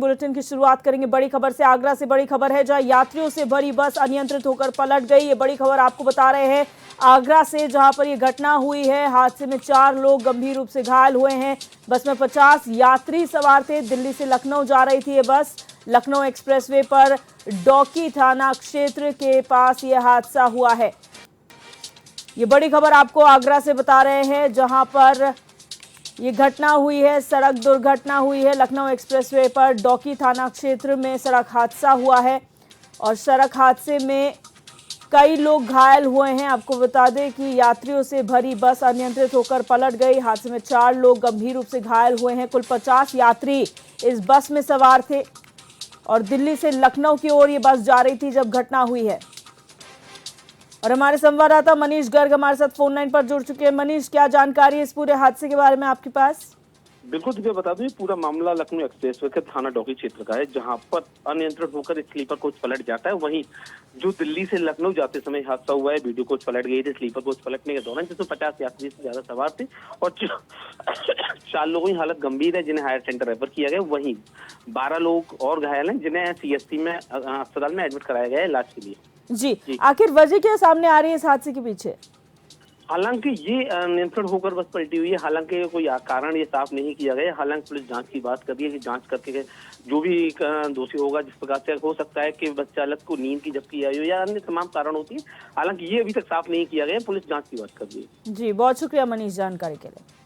Bulletin की शुरुआत करेंगे बड़ी खबर से। आगरा से बड़ी खबर है, जहां यात्रियों से भरी बस अनियंत्रित होकर पलट गई। ये बड़ी खबर आपको बता रहे हैं आगरा से, जहां पर ये घटना हुई है। हादसे में 4 लोग गंभीर रूप से घायल हुए हैं। बस में 50 यात्री सवार थे। दिल्ली से लखनऊ जा रही थी ये बस। लखनऊ एक्सप्रेसवे पर डौकी थाना क्षेत्र के पास ये हादसा हुआ है। ये बड़ी खबर आपको आगरा से बता रहे हैं, जहां पर ये घटना हुई है। सड़क दुर्घटना हुई है लखनऊ एक्सप्रेसवे पर डौकी थाना क्षेत्र में सड़क हादसा हुआ है और सड़क हादसे में कई लोग घायल हुए हैं। आपको बता दें कि यात्रियों से भरी बस अनियंत्रित होकर पलट गई। हादसे में 4 लोग गंभीर रूप से घायल हुए हैं। कुल 50 यात्री इस बस में सवार थे और दिल्ली से लखनऊ की ओर ये बस जा रही थी जब घटना हुई है। और हमारे संवाददाता मनीष गर्ग हमारे साथ फोन लाइन पर जुड़ चुके हैं। मनीष, क्या जानकारी है इस पूरे हादसे के बारे में आपके पास? बिल्कुल तुझे बता दूं, पूरा मामला लखनऊ एक्सप्रेसवे के थाना डौकी क्षेत्र का है, जहां पर अनियंत्रित होकर स्लीपर कोच पलट जाता है। वहीं जो दिल्ली से लखनऊ जाते समय हादसा हुआ है, वीडियो कोच पलट गई थी स्लीपर कोच पलटने के दौरान, जिसमें 50 यात्री से ज्यादा सवार थे और 4 लोगों की हालत गंभीर है, जिन्हें हायर सेंटर रेफर किया गया। वहीं 12 लोग और घायल हैं, जिन्हें सीएससी में अस्पताल में एडमिट कराया गया है इलाज के लिए। जी, आखिर वजह क्या सामने आ रही है इस हादसे के पीछे? हालांकि ये नियंत्रण होकर बस पलटी हुई है। हालांकि कोई कारण ये साफ नहीं किया गया। हालांकि पुलिस जांच की बात कर रही है कि जांच करके जो भी दोषी होगा, जिस प्रकार से हो सकता है कि बस चालक को नींद की झपकी आई हो या अन्य तमाम कारण होती है, हालांकि ये अभी तक साफ नहीं किया गया। पुलिस जांच की बात कर रही है। जी, बहुत शुक्रिया मनीष जानकारी के लिए।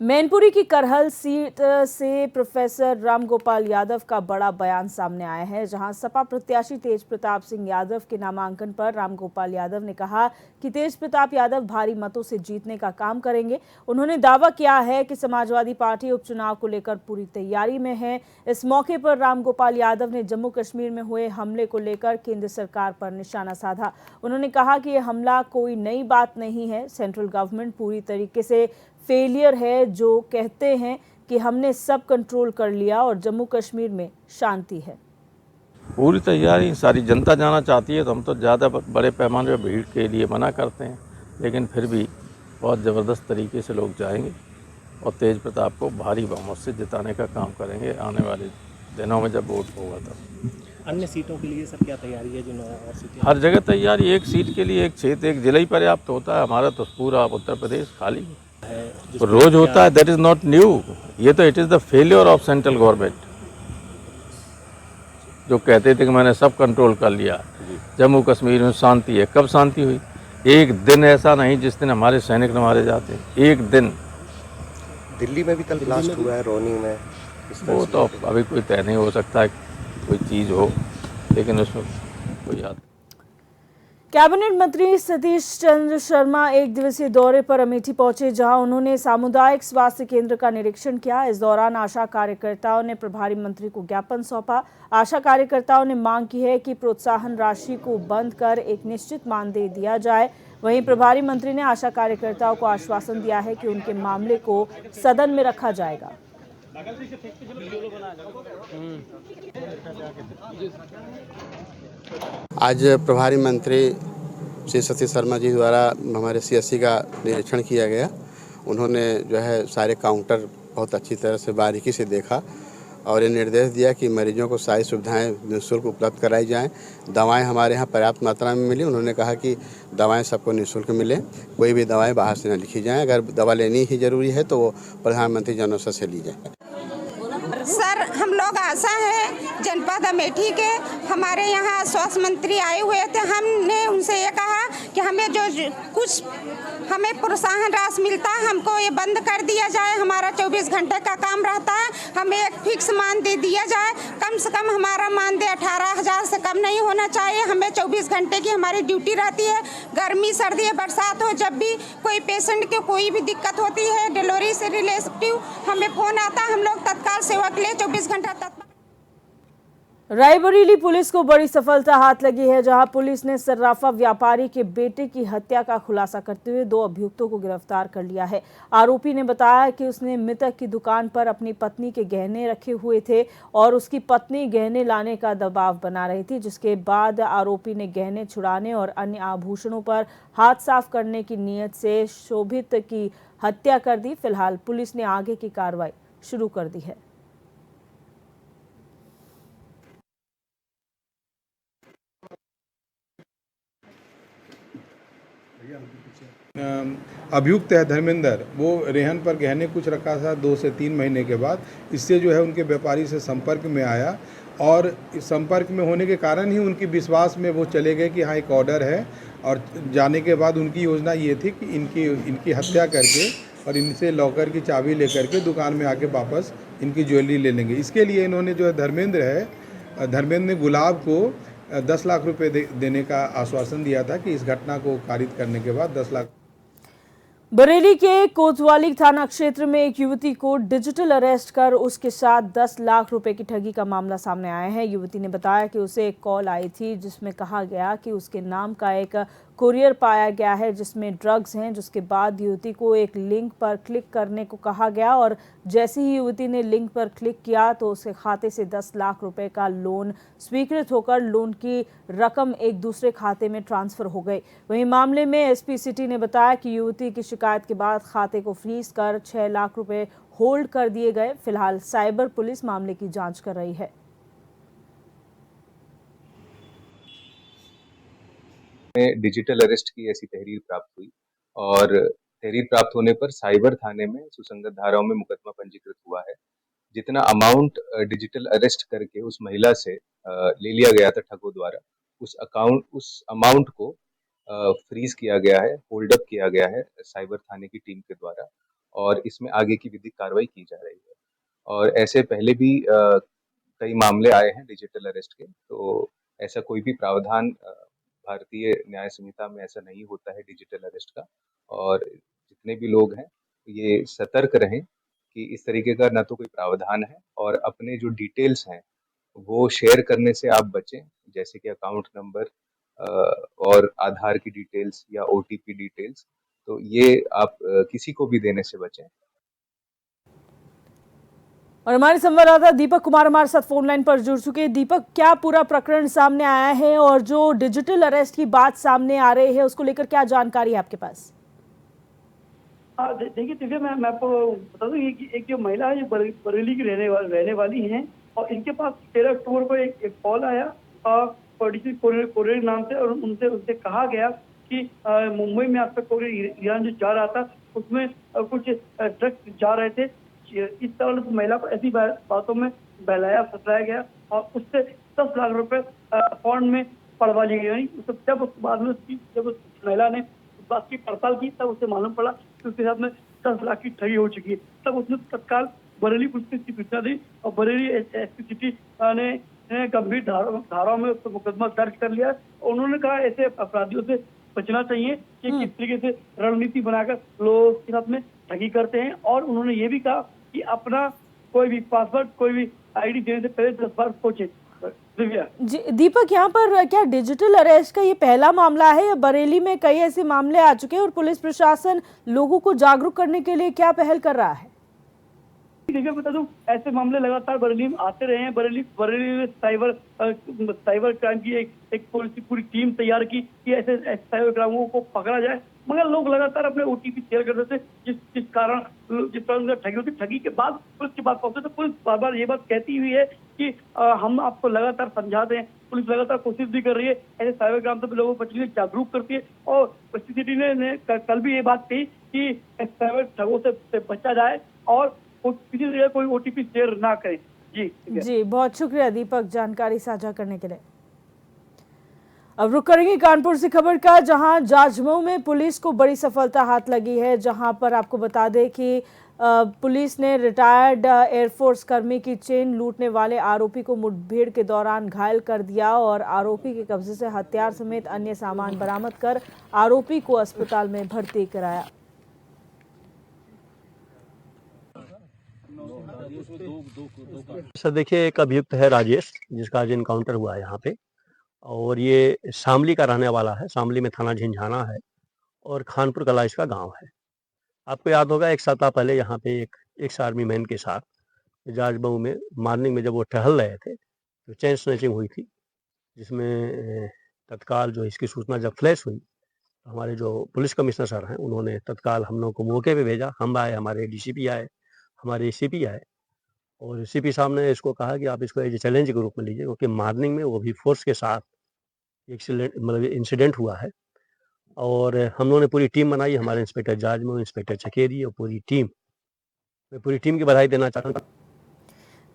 मैनपुरी की करहल सीट से प्रोफेसर रामगोपाल यादव का बड़ा बयान सामने आया है, जहां सपा प्रत्याशी तेज प्रताप सिंह यादव के नामांकन पर रामगोपाल यादव ने कहा कि तेज प्रताप यादव भारी मतों से जीतने का काम करेंगे। उन्होंने दावा किया है कि समाजवादी पार्टी उपचुनाव को लेकर पूरी तैयारी में है। इस मौके पर रामगोपाल यादव ने जम्मू कश्मीर में हुए हमले को लेकर केंद्र सरकार पर निशाना साधा। उन्होंने कहा कि यह हमला कोई नई बात नहीं है। सेंट्रल गवर्नमेंट पूरी तरीके से फेलियर है जो कहते हैं कि हमने सब कंट्रोल कर लिया और जम्मू कश्मीर में शांति है। पूरी तैयारी सारी जनता जाना चाहती है, तो हम तो ज़्यादा बड़े पैमाने पर भीड़ के लिए मना करते हैं, लेकिन फिर भी बहुत ज़बरदस्त तरीके से लोग जाएंगे और तेज प्रताप को भारी बहुमत से जिताने का काम करेंगे आने वाले दिनों में जब वोट होगा तब। अन्य सीटों के लिए सर क्या तैयारी है? और सीटें हर जगह तैयारी, एक सीट के लिए एक क्षेत्र, एक जिला ही पर्याप्त होता है। हमारा तो पूरा उत्तर प्रदेश खाली है। तो रोज होता है, दैट इज नॉट न्यू। ये तो it is the failure of central government, जो कहते थे कि मैंने सब कंट्रोल कर लिया, जम्मू कश्मीर में शांति है। कब शांति हुई? एक दिन ऐसा नहीं जिस दिन हमारे सैनिक न मारे जाते, एक दिन। दिल्ली में भी कल ब्लास्ट हुआ है, रोनी में। वो तो अभी कोई तय नहीं हो सकता है, कोई चीज़ हो, लेकिन उसमें कोई याद। कैबिनेट मंत्री सतीश चंद्र शर्मा एक दिवसीय दौरे पर अमेठी पहुंचे, जहां उन्होंने सामुदायिक स्वास्थ्य केंद्र का निरीक्षण किया। इस दौरान आशा कार्यकर्ताओं ने प्रभारी मंत्री को ज्ञापन सौंपा। आशा कार्यकर्ताओं ने मांग की है कि प्रोत्साहन राशि को बंद कर एक निश्चित मानदेय दिया जाए। वहीं प्रभारी मंत्री ने आशा कार्यकर्ताओं को आश्वासन दिया है कि उनके मामले को सदन में रखा जाएगा। आज प्रभारी मंत्री श्री सतीश शर्मा जी द्वारा हमारे सीएससी का निरीक्षण किया गया। उन्होंने जो है सारे काउंटर बहुत अच्छी तरह से बारीकी से देखा और ये निर्देश दिया कि मरीजों को सारी सुविधाएं निःशुल्क उपलब्ध कराई जाएं। दवाएं हमारे यहाँ पर्याप्त मात्रा में मिली। उन्होंने कहा कि दवाएं सबको निःशुल्क मिले, कोई भी दवाएं बाहर से न लिखी जाएं। अगर दवा लेनी ही जरूरी है तो वो प्रधानमंत्री जन औषधि से ली जाए। सर, हम लोग आशा है जनपद अमेठी के, हमारे यहाँ स्वास्थ्य मंत्री आए हुए थे। हमने उनसे ये कहा कि हमें जो कुछ हमें प्रोत्साहन राशि मिलता है, हमको ये बंद कर दिया जाए। हमारा 24 घंटे का काम रहता है, हमें एक फिक्स मानदेय दिया जाए। कम से कम हमारा मानदेय 18,000 से कम नहीं होना चाहिए। हमें 24 घंटे की हमारी ड्यूटी रहती है। गर्मी, सर्दी, बरसात हो, जब भी कोई पेशेंट के कोई भी दिक्कत होती है, डिलीवरी से रिलेटिव हमें फ़ोन आता, हम लोग तत्काल सेवा के लिए 24 घंटा तत्काल। रायबरेली पुलिस को बड़ी सफलता हाथ लगी है, जहां पुलिस ने सर्राफा व्यापारी के बेटे की हत्या का खुलासा करते हुए 2 अभियुक्तों को गिरफ्तार कर लिया है। आरोपी ने बताया कि उसने मृतक की दुकान पर अपनी पत्नी के गहने रखे हुए थे और उसकी पत्नी गहने लाने का दबाव बना रही थी, जिसके बाद आरोपी ने गहने छुड़ाने और अन्य आभूषणों पर हाथ साफ करने की नीयत से शोभित की हत्या कर दी। फिलहाल पुलिस ने आगे की कार्रवाई शुरू कर दी है। अभियुक्त है धर्मेंद्र, वो रेहन पर गहने कुछ रखा था 2 से 3 महीने के बाद। इससे जो है उनके व्यापारी से संपर्क में आया और इस संपर्क में होने के कारण ही उनकी विश्वास में वो चले गए कि हाँ एक ऑर्डर है। और जाने के बाद उनकी योजना ये थी कि इनकी हत्या करके और इनसे लॉकर की चाबी लेकर के दुकान में आके वापस इनकी ज्वेलरी ले लेंगे। इसके लिए इन्होंने जो है धर्मेंद्र ने गुलाब को 10 लाख रुपए देने का आश्वासन दिया था कि इस घटना को कारित करने के बाद 10 लाख। बरेली के कोतवाली थाना क्षेत्र में एक युवती को डिजिटल अरेस्ट कर उसके साथ 10 लाख रुपए की ठगी का मामला सामने आया है। युवती ने बताया कि उसे एक कॉल आई थी जिसमें कहा गया कि उसके नाम का एक कुरियर पाया गया है जिसमें ड्रग्स हैं, जिसके बाद युवती को एक लिंक पर क्लिक करने को कहा गया और जैसे ही युवती ने लिंक पर क्लिक किया तो उसके खाते से 10 लाख रुपए का लोन स्वीकृत होकर लोन की रकम एक दूसरे खाते में ट्रांसफर हो गई। वहीं मामले में एसपी सिटी ने बताया कि युवती की शिकायत के बाद खाते को फ्रीज कर 6 लाख रुपए होल्ड कर दिए गए। फिलहाल साइबर पुलिस मामले की जांच कर रही है। में डिजिटल अरेस्ट की ऐसी तहरीर प्राप्त हुई और तहरीर प्राप्त होने पर साइबर थाने में सुसंगत धाराओं में मुकदमा पंजीकृत हुआ है। जितना अमाउंट डिजिटल अरेस्ट करके उस महिला से ले लिया गया था ठगों द्वारा, उस अमाउंट को फ्रीज किया गया है, होल्ड अप किया गया है साइबर थाने की टीम के द्वारा और इसमें आगे की विधिक कार्रवाई की जा रही है। और ऐसे पहले भी कई मामले आए हैं डिजिटल अरेस्ट के, तो ऐसा कोई भी प्रावधान भारतीय न्याय संहिता में ऐसा नहीं होता है डिजिटल अरेस्ट का। और जितने भी लोग हैं ये सतर्क रहें कि इस तरीके का ना तो कोई प्रावधान है और अपने जो डिटेल्स हैं वो शेयर करने से आप बचें, जैसे कि अकाउंट नंबर और आधार की डिटेल्स या ओटीपी डिटेल्स, तो ये आप किसी को भी देने से बचें। और हमारे संवाददाता दीपक कुमार हमारे साथ फोन लाइन पर जुड़ चुके हैं। दीपक, क्या पूरा प्रकरण सामने आया है और जो डिजिटल अरेस्ट की बात सामने आ रही है उसको लेकर क्या जानकारी है आपके पास? देखिए दिव्या, मैं आपको बता दूं कि एक जो महिला है जो बरेली की रहने वाली हैं और इनके पास 13 अक्टूबर को एक कॉल आया कोरियर नाम से और उनसे कहा गया कि मुंबई में आपका कोरियर ईरान जो जा रहा था उसमें कुछ ड्रग्स जा रहे थे। इस तरह महिला को ऐसी बातों में बहलाया फंसाया गया और उससे 10 लाख रुपए अकाउंट में पड़वा ली गई। जब उस बाद में जब उस महिला ने उस बात की पड़ताल की तब उसे मालूम पड़ा कि उसके साथ में 10 लाख की ठगी हो चुकी है। तब उसने तत्काल बरेली पुलिस की सूचना दी और बरेली एसपी सिटी ने गंभीर धाराओं में उसको मुकदमा दर्ज कर लिया। उन्होंने कहा ऐसे अपराधियों से बचना चाहिए कि किस तरीके से रणनीति बनाकर लोगों के साथ में ठगी करते हैं। और उन्होंने ये भी कहा कि अपना कोई भी पासवर्ड कोई भी आईडी देने से पहले 10 बार सोचे। दिव्या जी, दीपक, यहाँ पर क्या डिजिटल अरेस्ट का ये पहला मामला है या बरेली में कई ऐसे मामले आ चुके हैं और पुलिस प्रशासन लोगों को जागरूक करने के लिए क्या पहल कर रहा है? देखिए बता दूं, ऐसे मामले लगातार बरेली में आते रहे हैं। बरेली में साइबर क्राइम की एक पूरी टीम तैयार की कि ऐसे साइबर क्राइमों को पकड़ा जाए, मगर लोग लगातार अपने ओटीपी शेयर करते थे जिस कारण ठगी होती। ठगी के बाद पुलिस के पास पहुंचे तो पुलिस बार बार ये बात कहती हुई है कि हम आपको लगातार समझाते हैं। पुलिस लगातार कोशिश भी कर रही है ऐसे साइबर क्राइम से लोगों को बचने के लिए जागरूक करती है। और सिटी ने कल भी ये बात कही कि साइबर ठगों से बचा जाए और किसी तरह कोई ओटीपी शेयर ना करें। जी, बहुत शुक्रिया दीपक जानकारी साझा करने के लिए। अब रुक करेंगे कानपुर से खबर का, जहां जाजमऊ में पुलिस को बड़ी सफलता हाथ लगी है। जहां पर आपको बता दें कि पुलिस ने रिटायर्ड एयरफोर्स कर्मी की चेन लूटने वाले आरोपी को मुठभेड़ के दौरान घायल कर दिया और आरोपी के कब्जे से हथियार समेत अन्य सामान बरामद कर आरोपी को अस्पताल में भर्ती कराया। सर देखिए, एक अभियुक्त है राजेश, जिसका आज इनकाउंटर हुआ है यहाँ पे, और ये शामली का रहने वाला है। शामली में थाना झिंझाना है और खानपुर कला इसका गांव है। आपको याद होगा एक सप्ताह पहले यहाँ पे एक एक्स आर्मी मैन के साथ जाजमऊ में मॉर्निंग में जब वो टहल रहे थे तो चेन स्नैचिंग हुई थी, जिसमें तत्काल जो इसकी सूचना जब फ्लैश हुई हमारे जो पुलिस कमिश्नर सर हैं उन्होंने तत्काल हम लोग को मौके पे भेजा। हम आए, हमारे डीसीपी आए, हमारे एसीपी आए और सीपी साहब ने इसको कहा कि आप इसको एज ए चैलेंज के रूप में लीजिए, क्योंकि मॉर्निंग में वो भी फोर्स के साथ इंसिडेंट हुआ है। और हम लोगों ने पूरी टीम बनाई, हमारे इंस्पेक्टर जाजमो, इंस्पेक्टर चकेरी और पूरी टीम, मैं पूरी टीम की बधाई देना चाहता हूँ।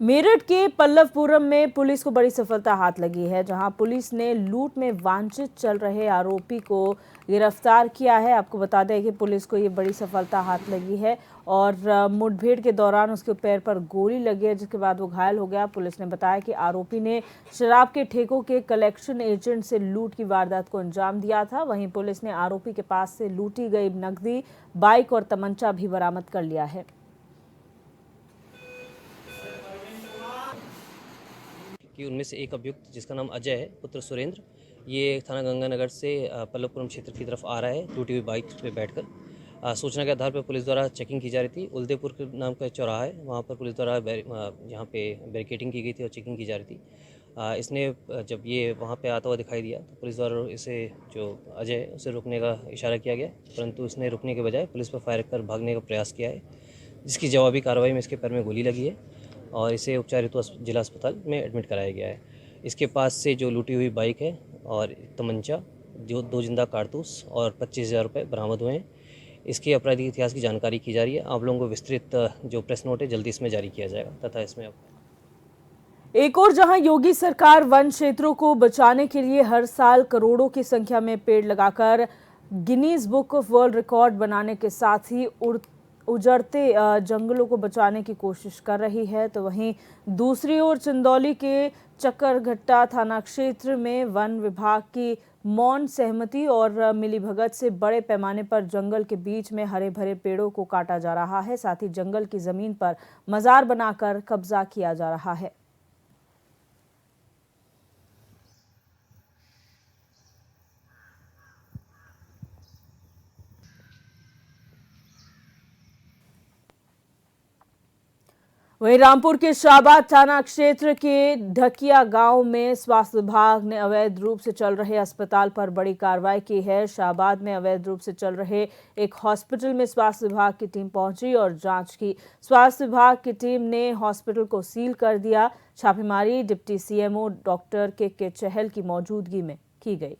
मेरठ के पल्लवपुरम में पुलिस को बड़ी सफलता हाथ लगी है, जहां पुलिस ने लूट में वांछित चल रहे आरोपी को गिरफ्तार किया है। आपको बता दें कि पुलिस को ये बड़ी सफलता हाथ लगी है और मुठभेड़ के दौरान उसके पैर पर गोली लगी है, जिसके बाद वो घायल हो गया। पुलिस ने बताया कि आरोपी ने शराब के ठेकों के कलेक्शन एजेंट से लूट की वारदात को अंजाम दिया था। वहीं पुलिस ने आरोपी के पास से लूटी गई नकदी, बाइक और तमंचा भी बरामद कर लिया है। कि उनमें से एक अभियुक्त जिसका नाम अजय है पुत्र सुरेंद्र, ये थाना गंगानगर से पल्लवपुरम क्षेत्र की तरफ आ रहा है टूटी हुई बाइक पे बैठकर। सूचना के आधार पर पुलिस द्वारा चेकिंग की जा रही थी। उलदेपुर के नाम का चौराहा है, वहाँ पर पुलिस द्वारा यहाँ पे बैरिकेडिंग की गई थी और चेकिंग की जा रही थी। इसने जब ये वहाँ पे आता हुआ दिखाई दिया तो पुलिस द्वारा इसे जो अजय है उसे रुकने का इशारा किया गया, परंतु इसने रुकने के बजाय पुलिस पर फायर कर भागने का प्रयास किया है, जिसकी जवाबी कार्रवाई में इसके पैर में गोली लगी है और इसे उपचार हेतु जिला अस्पताल में एडमिट कराया गया है। इसके पास से जो लूटी हुई बाइक है और तमंचा, जो 2 जिंदा कारतूस और 25,000 रुपये बरामद हुए हैं। इसके आपराधिक इतिहास की जानकारी की जा रही है। आप लोगों को विस्तृत जो प्रेस नोट है जल्दी इसमें जारी किया जाएगा तथा इसमें एक और जहां योगी सरकार वन क्षेत्रों को बचाने के लिए हर साल करोड़ों की संख्या में पेड़ लगाकर Guinness book of world record बनाने के साथ ही उजड़ते जंगलों को बचाने की कोशिश कर रही है, तो वहीं दूसरी ओर चंदौली के चक्करघट्टा थाना क्षेत्र में वन विभाग की मौन सहमति और मिलीभगत से बड़े पैमाने पर जंगल के बीच में हरे भरे पेड़ों को काटा जा रहा है। साथ ही जंगल की जमीन पर मजार बनाकर कब्जा किया जा रहा है। वहीं रामपुर के शाहबाद थाना क्षेत्र के ढकिया गांव में स्वास्थ्य विभाग ने अवैध रूप से चल रहे अस्पताल पर बड़ी कार्रवाई की है। शाहबाद में अवैध रूप से चल रहे एक हॉस्पिटल में स्वास्थ्य विभाग की टीम पहुंची और जांच की। स्वास्थ्य विभाग की टीम ने हॉस्पिटल को सील कर दिया। छापेमारी डिप्टी सीएमओ डॉक्टर के चहल की मौजूदगी में की गई।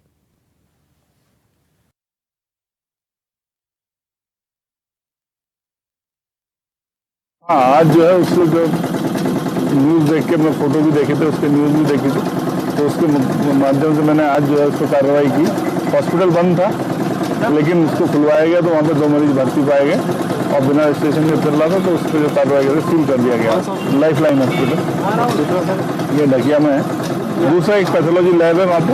हाँ, आज जो है उसको जो न्यूज़ देख के मैं फ़ोटो भी देखे थे, उसके न्यूज़ भी देखी थी, तो उसके माध्यम से मैंने आज जो है उसको कार्रवाई की। हॉस्पिटल बंद था लेकिन उसको खुलवाया गया तो वहाँ पे 2 मरीज भर्ती पाए गए और बिना रजिस्ट्रेशन के चल रहा था, तो उस पर जो कार्रवाई करके सील कर दिया गया। लाइफ लाइन हॉस्पिटल ये ढकिया में है। दूसरा एक पैथोलॉजी लैब है वहाँ पे,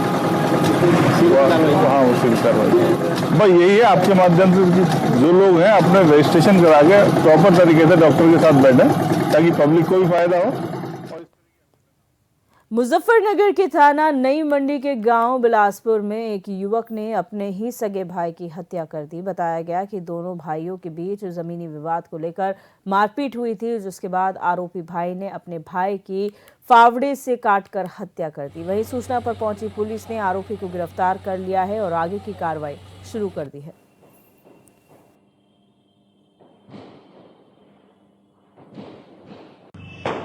हाँ वो सील कार्रवाई। बस यही है आपके माध्यम से जो लोग हैं अपने रजिस्ट्रेशन करा के प्रॉपर तरीके से डॉक्टर के साथ बैठे ताकि पब्लिक को भी फायदा हो। मुजफ्फरनगर के थाना नई मंडी के गांव बिलासपुर में एक युवक ने अपने ही सगे भाई की हत्या कर दी। बताया गया कि दोनों भाइयों के बीच जमीनी विवाद को लेकर मारपीट हुई थी, जिसके बाद आरोपी भाई ने अपने भाई की फावड़े से काटकर हत्या कर दी। वहीं सूचना पर पहुंची पुलिस ने आरोपी को गिरफ्तार कर लिया है और आगे की कार्रवाई शुरू कर दी है।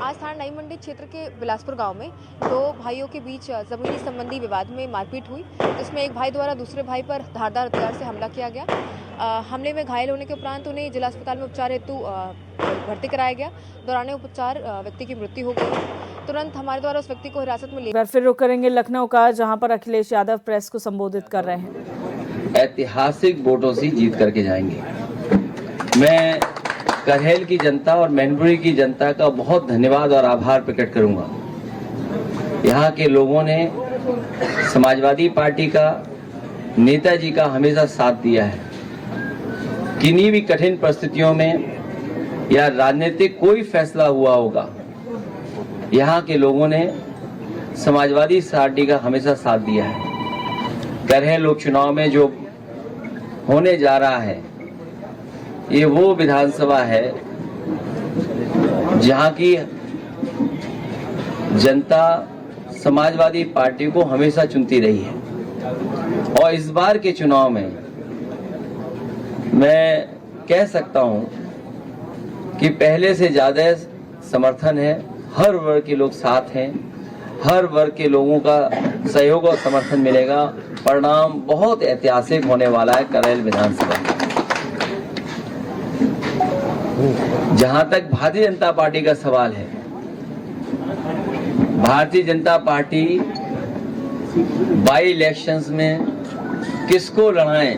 आज थाना नई मंडी क्षेत्र के बिलासपुर गांव में 2 भाइयों के बीच जमीनी संबंधी विवाद में मारपीट हुई, जिसमें एक भाई द्वारा दूसरे भाई पर धारदार हथियार से हमला किया गया। हमले में घायल होने के उपरांत उन्हें जिला अस्पताल में उपचार हेतु भर्ती कराया गया। दौरान उपचार व्यक्ति की मृत्यु हो गई। तुरंत हमारे द्वारा उस व्यक्ति को हिरासत में लिया। फिर रुक करेंगे लखनऊ का, जहां पर अखिलेश यादव प्रेस को संबोधित कर रहे हैं। ऐतिहासिक वोटों से जीत करके जाएंगे। मैं करहेल की जनता और मैनपुरी की जनता का बहुत धन्यवाद और आभार प्रकट करूंगा। यहाँ के लोगों ने समाजवादी पार्टी का, नेताजी का हमेशा साथ दिया है। किन्हीं भी कठिन परिस्थितियों में या राजनीतिक कोई फैसला हुआ होगा, यहाँ के लोगों ने समाजवादी पार्टी का हमेशा साथ दिया है। करहेल उपचुनाव में जो होने जा रहा है, ये वो विधानसभा है जहां की जनता समाजवादी पार्टी को हमेशा चुनती रही है और इस बार के चुनाव में मैं कह सकता हूं कि पहले से ज़्यादा समर्थन है, हर वर्ग के लोग साथ हैं, हर वर्ग के लोगों का सहयोग और समर्थन मिलेगा। परिणाम बहुत ऐतिहासिक होने वाला है करेल विधानसभा। जहां तक भारतीय जनता पार्टी का सवाल है, Bharatiya Janata party by elections में किसको लड़ाएं,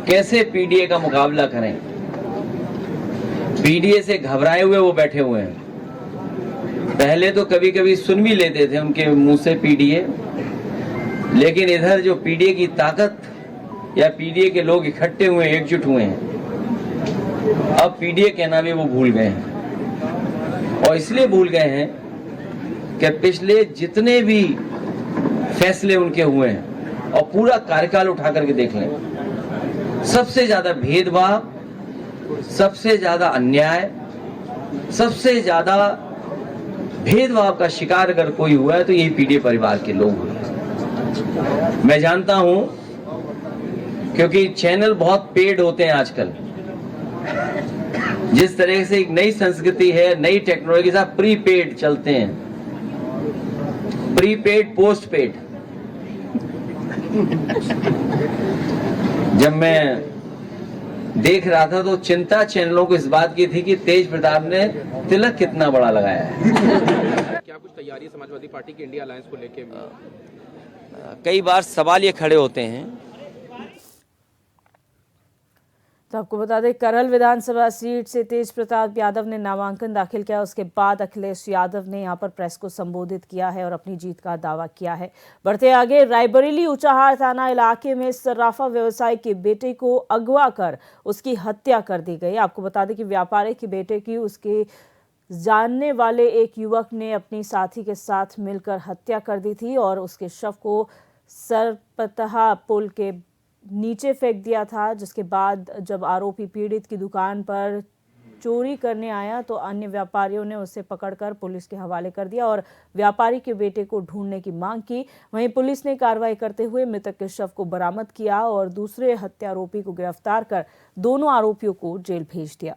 कैसे पीडीए का मुकाबला करें। पीडीए से घबराए हुए वो बैठे हुए हैं। पहले तो कभी कभी सुन भी लेते थे उनके मुंह से पीडीए, लेकिन इधर जो पीडीए की ताकत या पीडीए के लोग इकट्ठे हुए, एकजुट हुए हैं, अब पीडीए कहना भी वो भूल गए हैं। और इसलिए भूल गए हैं कि पिछले जितने भी फैसले उनके हुए हैं और पूरा कार्यकाल उठा करके देख लें, सबसे ज्यादा भेदभाव, सबसे ज्यादा अन्याय, सबसे ज्यादा भेदभाव का शिकार अगर कोई हुआ है तो यही पीडीए परिवार के लोग हुए। मैं जानता हूं, क्योंकि चैनल बहुत पेड होते हैं आजकल। जिस तरह से एक नई संस्कृति है, नई टेक्नोलॉजी के साथ प्रीपेड चलते हैं, प्रीपेड पोस्ट पेड। जब मैं देख रहा था तो चिंता चैनलों को इस बात की थी कि तेज प्रताप ने तिलक कितना बड़ा लगाया है। क्या कुछ तैयारी है समाजवादी पार्टी की इंडिया अलायंस को लेके? कई बार सवाल ये खड़े होते हैं। तो आपको बता दें, करल विधानसभा सीट से तेज प्रताप यादव ने नामांकन दाखिल किया। उसके बाद अखिलेश यादव ने यहां पर प्रेस को संबोधित किया है और अपनी जीत का दावा किया है। बढ़ते आगे, रायबरेली ऊंचाहार थाना इलाके में सर्राफा व्यवसायी के बेटे को अगवा कर उसकी हत्या कर दी गई। आपको बता दें कि व्यापारी के बेटे की उसके जानने वाले एक युवक ने अपनी साथी के साथ मिलकर हत्या कर दी थी और उसके शव को सरपतहा पुल के नीचे फेंक दिया था। जिसके बाद जब आरोपी पीड़ित की दुकान पर चोरी करने आया तो अन्य व्यापारियों ने उसे पकड़कर पुलिस के हवाले कर दिया और व्यापारी के बेटे को ढूंढने की मांग की। वहीं पुलिस ने कार्रवाई करते हुए मृतक के शव को बरामद किया और दूसरे हत्यारोपी को गिरफ्तार कर दोनों आरोपियों को जेल भेज दिया।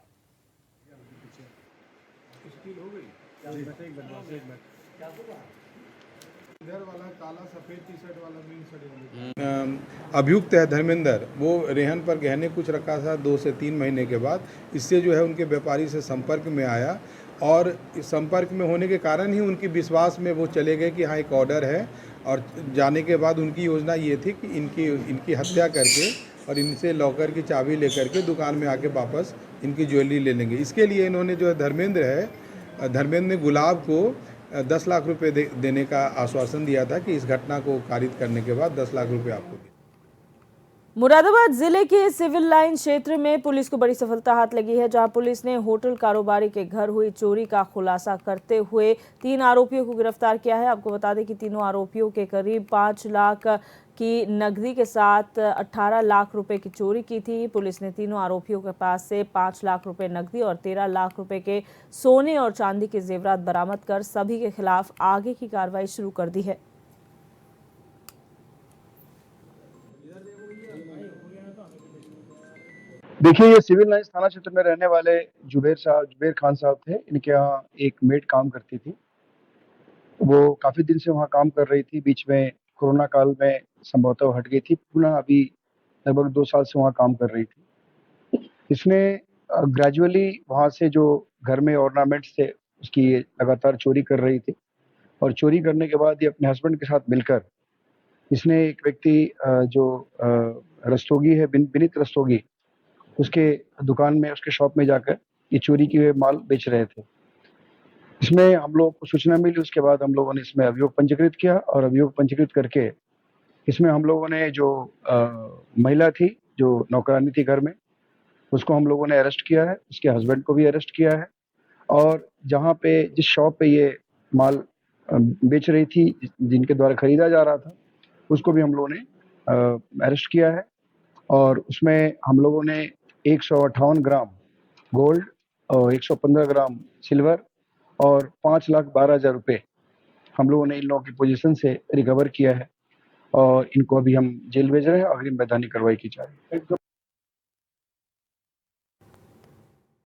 अभियुक्त है धर्मेंद्र, वो रेहन पर गहने कुछ रखा था 2 से 3 महीने के बाद। इससे जो है उनके व्यापारी से संपर्क में आया और इस संपर्क में होने के कारण ही उनकी विश्वास में वो चले गए कि हाँ एक ऑर्डर है। और जाने के बाद उनकी योजना ये थी कि इनकी हत्या करके और इनसे लॉकर की चाबी लेकर के दुकान में आके वापस इनकी ज्वेलरी ले लेंगे। इसके लिए इन्होंने जो है धर्मेंद्र ने गुलाब को 10 लाख रुपए देने का आश्वासन दिया था कि इस घटना को कारित करने के बाद 10 लाख रुपए आपको दें। मुरादाबाद जिले के सिविल लाइन क्षेत्र में पुलिस को बड़ी सफलता हाथ लगी है, जहां पुलिस ने होटल कारोबारी के घर हुई चोरी का खुलासा करते हुए 3 आरोपियों को गिरफ्तार किया है। आपको बता दें कि तीनों आरोपियों के करीब 5 लाख की नकदी के साथ 18 लाख रुपए की चोरी की थी। पुलिस ने तीनों आरोपियों के पास से 5 लाख रुपए नकदी और 13 लाख रुपए के सोने और चांदी के जेवरात बरामद कर सभी के खिलाफ आगे की कार्रवाई शुरू कर दी है। देखिए, ये सिविल लाइंस थाना क्षेत्र में रहने वाले जुबेर खान साहब थे। इनके यहाँ एक मेड काम करती थी। वो काफ़ी दिन से वहाँ काम कर रही थी। बीच में कोरोना काल में संभवतः हट गई थी, पुनः अभी लगभग 2 साल से वहाँ काम कर रही थी। इसने ग्रेजुअली वहाँ से जो घर में ऑर्नामेंट्स थे उसकी लगातार चोरी कर रही थी और चोरी करने के बाद ये अपने हस्बैंड के साथ मिलकर इसने एक व्यक्ति जो रस्तोगी है, विनीत रस्तोगी, उसके दुकान में, उसके शॉप में जाकर ये चोरी किए हुए माल बेच रहे थे। इसमें हम लोग को सूचना मिली, उसके बाद हम लोगों ने इसमें अभियोग पंजीकृत किया और अभियोग पंजीकृत करके इसमें हम लोगों ने जो महिला थी, जो नौकरानी थी घर में, उसको हम लोगों ने अरेस्ट किया है। उसके हस्बैंड को भी अरेस्ट किया है और जहाँ पे जिस शॉप पे ये माल बेच रही थी, जिनके द्वारा खरीदा जा रहा था, उसको भी हम लोगों ने अरेस्ट किया है। और उसमें हम लोगों ने 158 ग्राम गोल्ड और 115 ग्राम सिल्वर और 5,12,000 रुपये हम लोगों ने इन लोगों की पोजीशन से रिकवर किया है और इनको अभी हम जेल भेज रहे हैं। अग्रिम वैधानिक कार्रवाई की जा रही है।